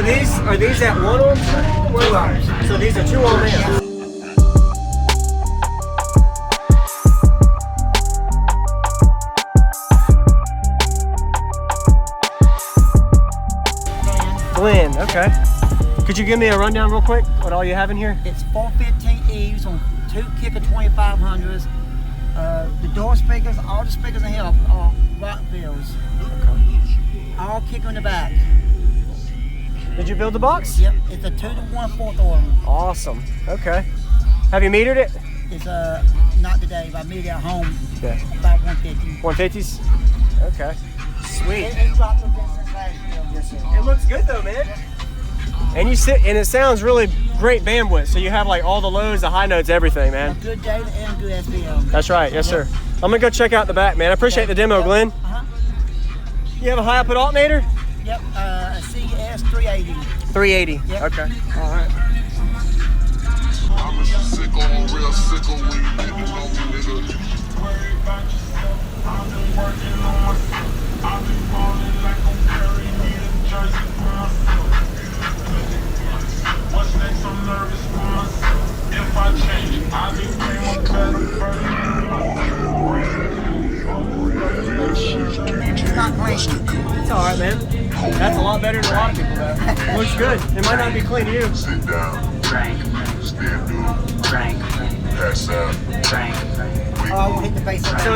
are these at 1 ohm? 2 ohms. So these are 2 ohm amps. Glenn, okay. Could you give me a rundown real quick? What all you have in here? It's 415Es on 2 kicker 2500s. The door speakers, all the speakers in here are Rockvilles. Okay. All kicker in the back. Did you build the box? Yep, it's a 2 to 1 4th order. Awesome. Okay. Have you metered it? It's not today, but I metered it at home. Yeah. About 150. 150s? Okay. Sweet. It dropped a bit since last year. Yes, sir. It looks good though, man. And it sounds really great bandwidth. So you have like all the lows, the high notes, everything, man. A good data and good SPL. That's right. Yes, sir. I'm gonna go check out the back, man. I appreciate the demo, Glenn. You have a high output alternator? Yep. A CS 380. 380. Yep. Okay. All right. I'm a sicko, real sicko when you get to know me, nigga. I've been working on myself. I've been falling like I'm carrying me a jersey for myself. What's next? I'm nervous for myself. If I change, I became a better version. It's not clean. It's all right, man. That's a lot better than a lot of people, though. Looks good. It might not be clean to you. Sit down, Frank, stand up, Frank, pass out. Frank. Oh, we'll hit the base. So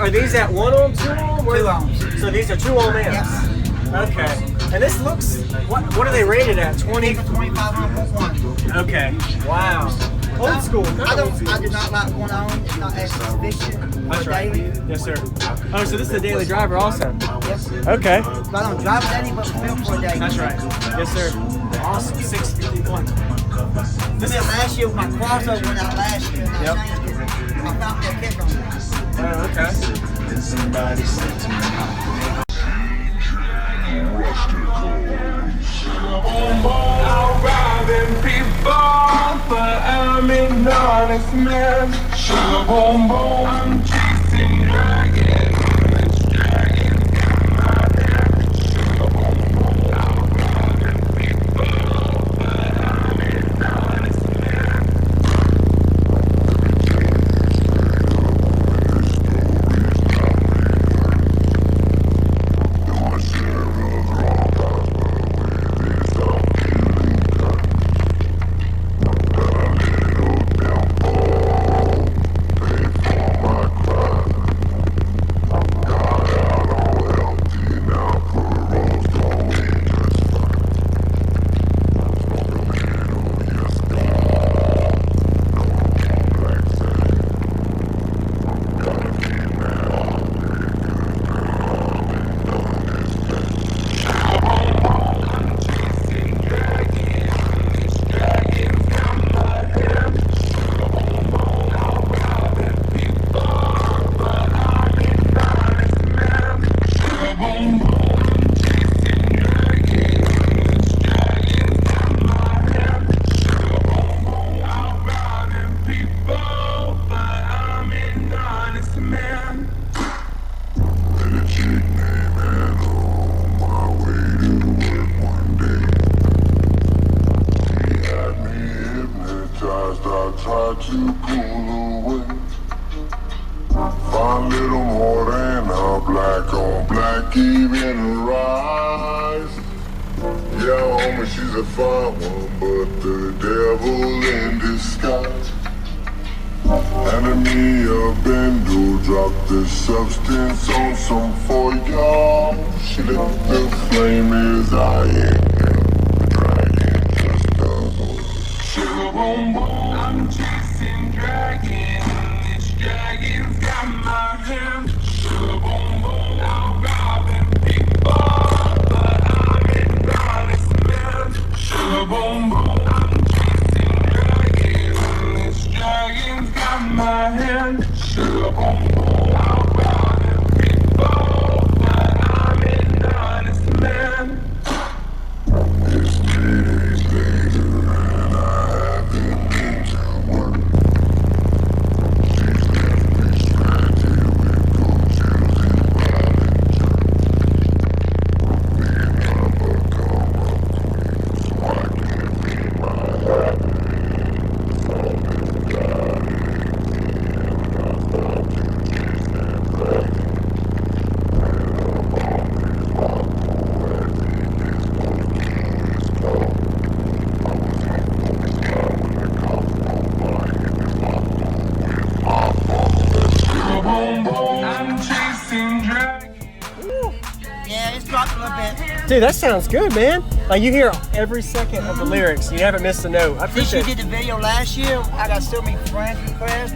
are these at 1 ohm, 2 ohm? 2 ohms. So these are 2 ohm amps. Yes. Okay. And this looks, what are they rated at? 20? 2500.1. Okay. Wow. Old school. I do not like going on. It's not as efficient. That's right. Daily. Yes, sir. Oh, so this is a daily driver also. Yes. Okay. But I don't drive it daily, but film for a day. That's right. Yes, sir. Awesome. 651. This is last year when my crossover went out last year. And I changed it. I found that kick on it. Oh, okay. I'm robbing people, but I'm an honest man. Sugar boom boom, I'm chasing dragons. This dragon got my head. Sugar boom boom, I'm robbing people, but I'm an honest man. To pull away, find little more than a black on black, even her eyes. Yeah, homie, she's a fine one, but the devil in disguise. Handed me a bando, dropped the substance on some for y'all. She lit the flame as I am, dragging just a sugar boom boom. I'm chasing dragons, this dragon's got my hand. Sugar boom boom, I'm robbing people, but I'm an honest man. Sugar boom boom, I'm chasing dragons, this dragon's got my hand. Sugar boom boom, I'm robbing people, but I'm an honest man. Dude, that sounds good, man. Like you hear every second of the lyrics. You haven't missed a note. I Since you appreciate did the video last year, I got so many friends requests.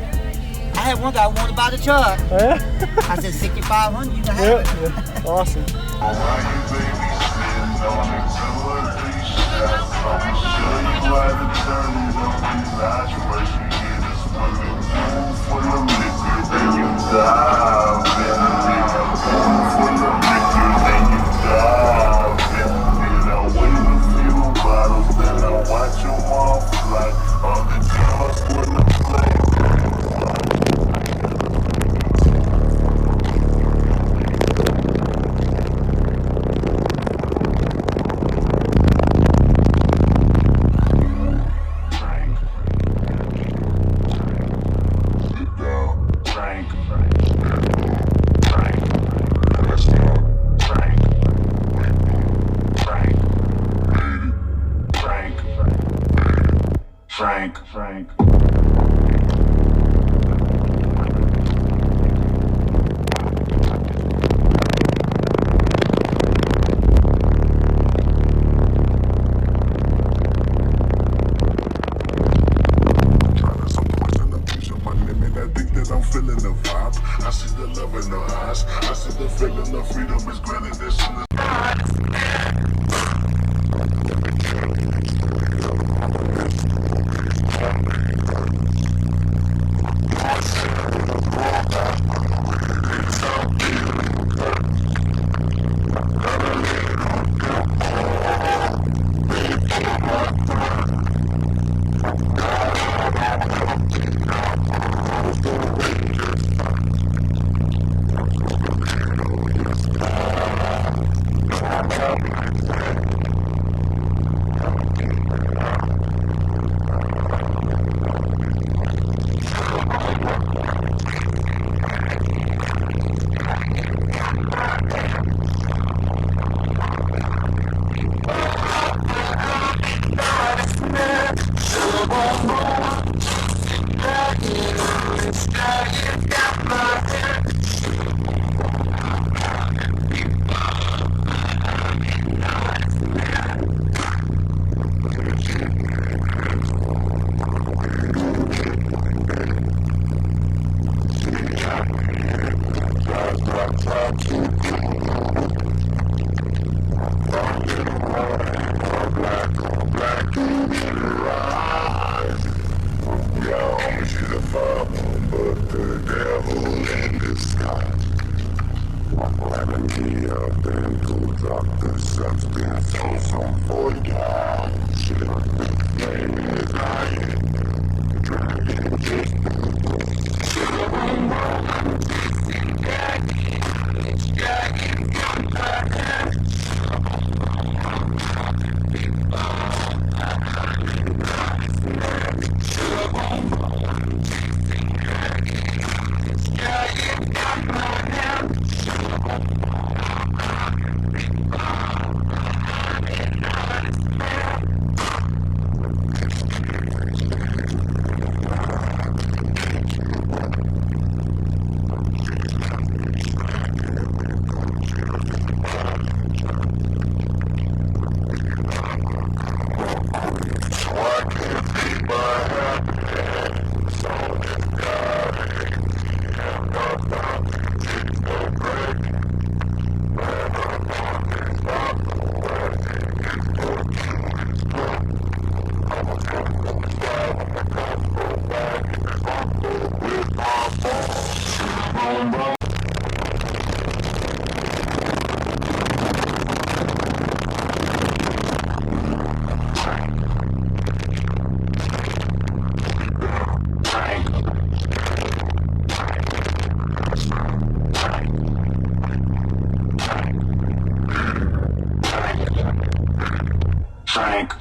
I had one guy wanted to buy the truck. Yeah. I said 6,500, you can have it. Yeah. Awesome. Frank. I see the love in her eyes. I see the feeling of freedom is granted this in the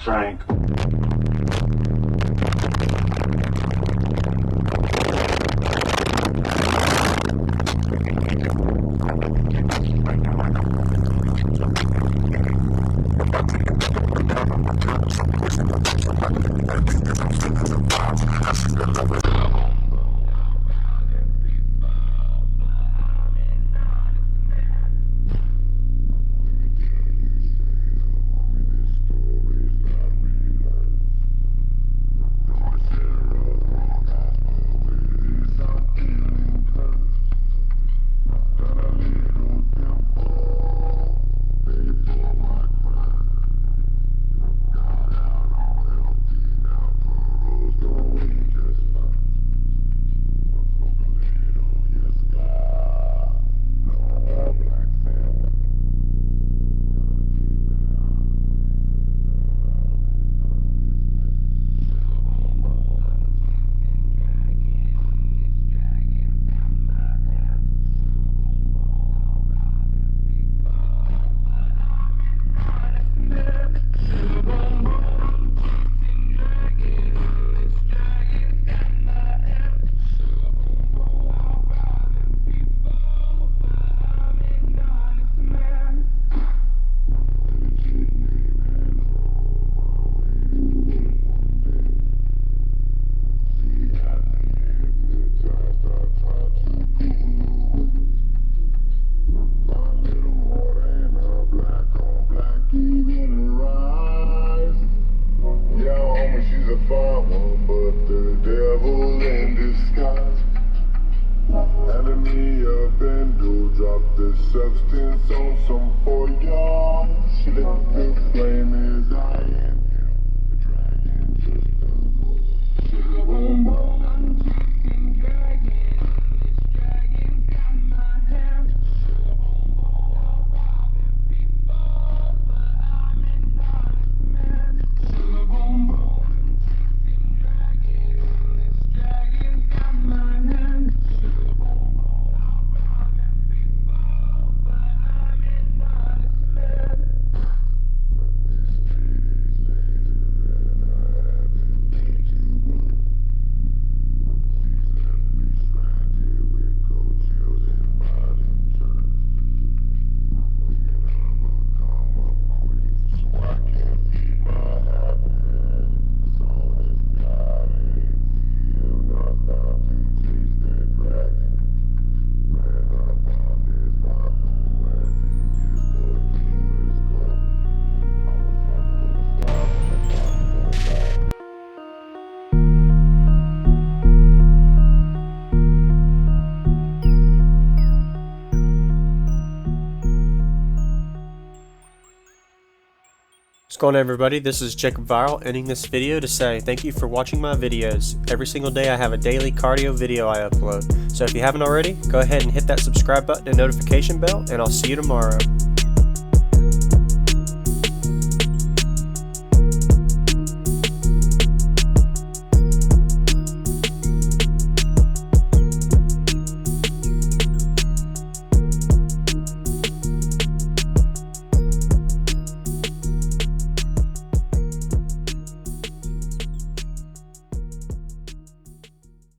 Frank. a fine one, but the devil in disguise. Handed me a bundle, dropped the substance on some for y'all. She let the flame is dying. The dragon just a sugar boom boom. I'm chasing dragon. This dragon got my hand. Sugar boom boom. I'm robbing people, but I'm an honest man. Sugar boom boom. I'm chasing dragon. This dragon got my hand. What's going on, everybody? This is Jacob Viral, ending this video to say thank you for watching my videos. Every single day I have a daily cardio video I upload. So if you haven't already, go ahead and hit that subscribe button and notification bell, and I'll see you tomorrow.